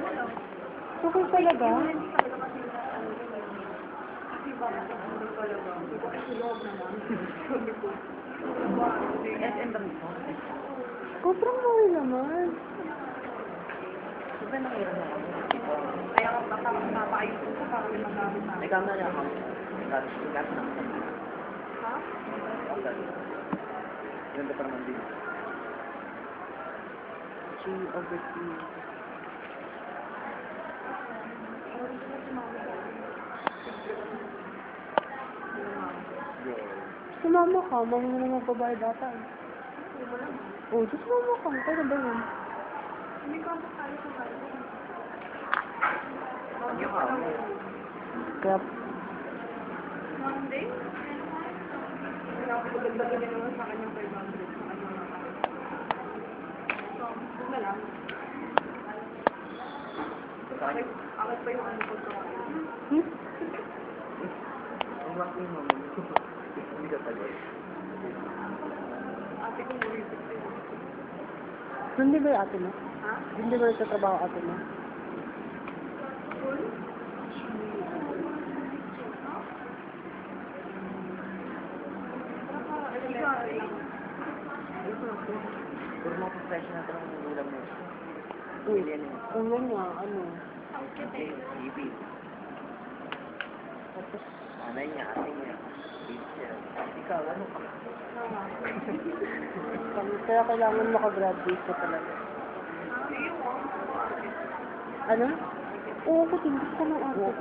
Okay talaga? SM ba mismo? Sobrang mahal naman. Diba nangyari na ako? Kaya ako papaayos ko para may magamit na. May camera ako. Tapos gas na ako. Ha? Ganda pa naman din. G/T. Sumama ka, mami mo na magbabayad ata eh. Oh, just sumama ka. Kaya ba yun? Hindi ko ako kaya sa bahay. Yung ako. Kaya, Monday? Pinapagdagdagan niya naman sa kanyang 500 sa kanyang mga. So, huwag na lang. Akit pa yung ano ko sa kanya. Ang laki mo. Hindi ka pala. Ate ko mo rin. hindi ba yung ate mo? Ha? Hindi ba yung trabaho ate mo? Full? Puro mga professional ka ng ulam mo. Uy, ano nga, ano? TV. Tapos, Anay niya, ate niya. Teacher. Ikaw, ano ka? kaya kailangan makagraduate ka talaga. Ano? Oo, kasi gusto ko ng arte ko.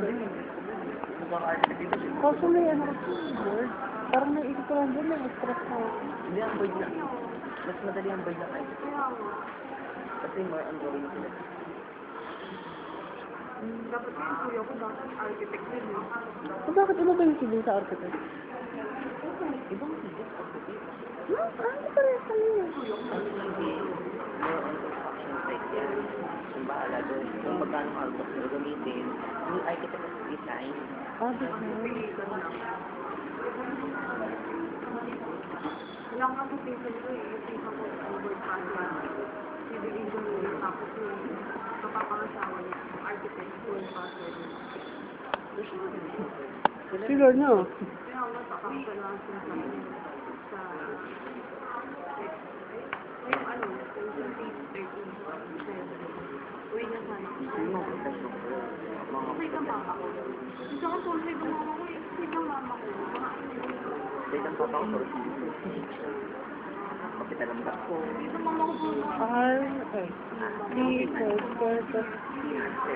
Magkaka-architect dito. Kaso may ano kasi, board. Parang naisip ko lang doon, may stress na ako. Hindi, ang board na. Mas madali ang board na kayo. Kasi more on drawing sila. Dapat yung kuya ko dapat architect din eh. So, bakit iba ba yung civil sa architect? Ibang physics, architect. Ano parehas kami yun? Ang easy, more on construction site yan. Yung bahala doon. Kung magkano hardware na gagamitin, yung architect at design. Lang ako pinsan ko eh. Yung pinsan ko over password. Civil engineer. Tapos yung kapapangasawa niya. Architect. Full password niya. Sure na. Kaya ako nakakasalasan sa kanya. Sa... Yung ano, 2013. Uwi na sana. Yung mga professional ko, Kasi ka mama ko. Kasi ako tulad ng mama ko eh. Kasi ka mama ko. Mga dahil ang papa ko sorry kapital ang back ko. dito mama ko po. Ay, okay. Dahil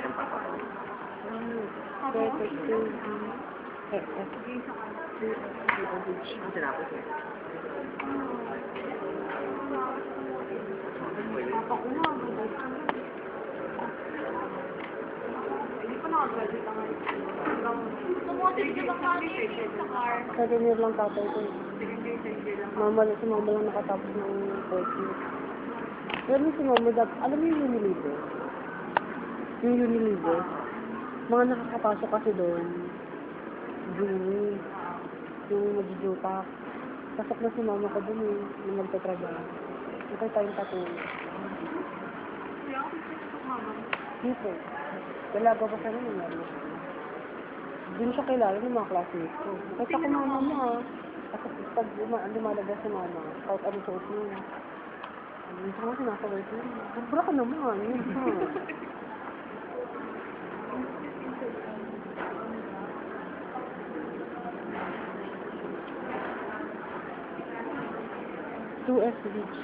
ang papa ko. Ang tinapos niya. Papa ko nga. Hindi pa nakagraduate ang Second year lang tatay ko. Mama lang nakatapos ng fourth year. Pero si mama, alam mo yung Unilever? Yung Unilever? Mga nakakapasok kasi doon, Juni, yung magjujupak. Pasok na si mama ko doon eh, yung magtatrabaho. Ito tayong tatulog. Dito. Dalaga pa siya naman yan. Hindi mo siya kilala ng mga classmates ko. Kahit ako mga mama ha. Kasi pag lumalabas si mama, kahit ano suot mo. Minsan kasi nasa work mo. Sobra ka naman. Yun ha. Two SVG.